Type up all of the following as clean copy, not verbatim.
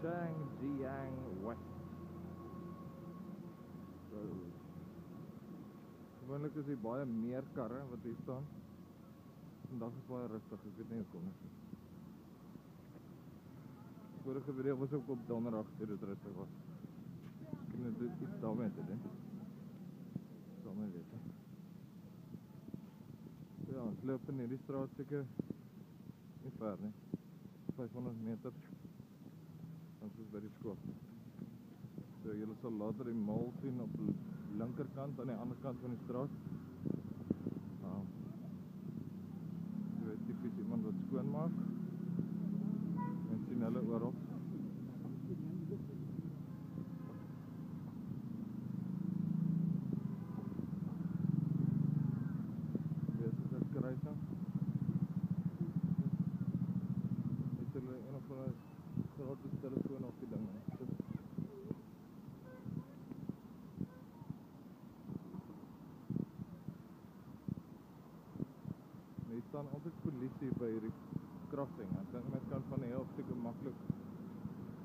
Changjiang West Road. Gewoonlik is hier baie meer karre wat hier staan. Vandag is baie rustig, ek weet nie hoekom nie. Vorige video was ook op donderdag toe dit rustig was. Miskien het dit iets daarmee te doen. Sal my weet. Ja, ons loop in hierdie straat seker nie ver nie. 500 meter. Dan is by die skool. So julle sal later die mall sien op die linkerkant aan die ander kant van die straat. Jy weet typies iemand wat skoon maak. En sien hulle oral. Besige kruising. Het hulle een of ander gratis telefoon op die ding. Er staan altyd polisie by hierdie crossing. Ek dink mens kan van die heel seker maklik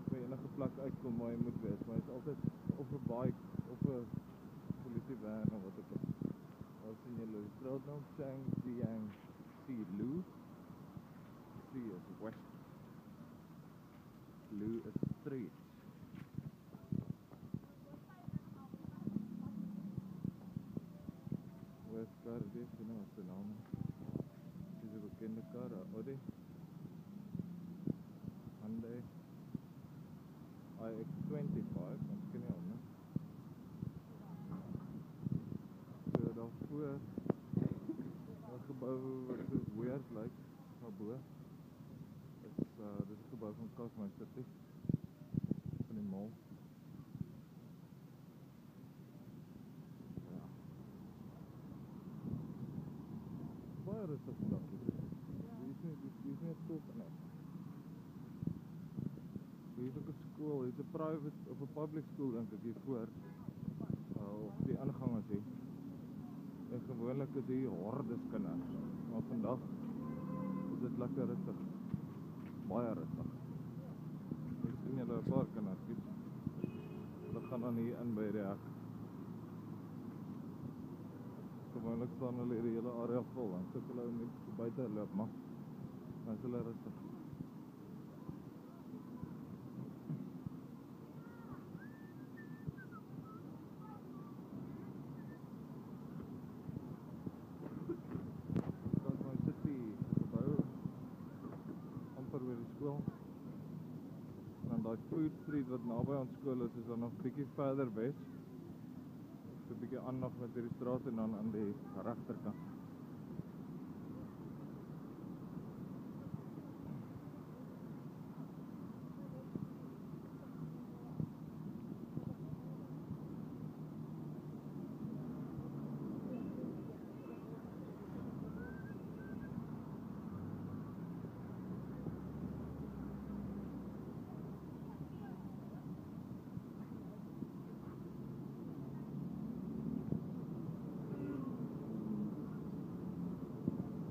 by enige plek uitkom waar jy moet wees, maar hy is altyd of 'n bike of 'n polisievan of wat ook al. Daar sien julle die straatnaam Changjiang Lu. C is west. Lu is street. West car, dit is nou sy naam. Dis 'n bekende kar, Audi. Hyundai iX25, ons ken nie al nie. So daarvoor 'n gebou wat so weird lyk, daarbo. Dis 'n gebou van Cosmos City van die mall. Ja. Baie rustig vandag. Hier is nie 'n skool nie. Hier is ook 'n skool, hier is 'n private of 'n public school dink ek hier voor. Op die ingang as hier. En gewoonlik is hier hordes kinders. Maar vandag is dit lekker rustig. Baie rustig. Ek sien julle 'n paar kindertjies. Hulle gaan dan hier in by die hek. Gewoonlik staan hulle hierdie hele area vol, dan sit hulle net buite loop, maar dan is hulle rustig. Cosmos City gebou amper by die skool. En dan daai Food Street wat naby aan skool is dan nog 'n bietjie verder wes. So 'n bietjie aan nog met hierdie straat en dan aan die regterkant.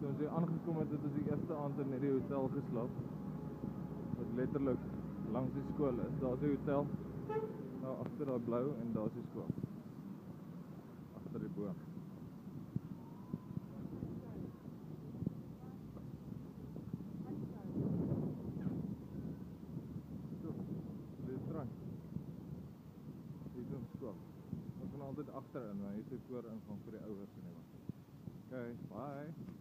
Toe ons hier aangekom het, het ons die eerste aand in hierdie hotel geslaap. Wat letterlik langs die skool is. Daar is die hotel. Nou agter daai blou en daar is die skool. Agter die boom. So, dit is reg. Hier is ons skool. Ons gaan altyd agterin, maar hier is die vooringang vir die ouers en die wat. Okay, bye.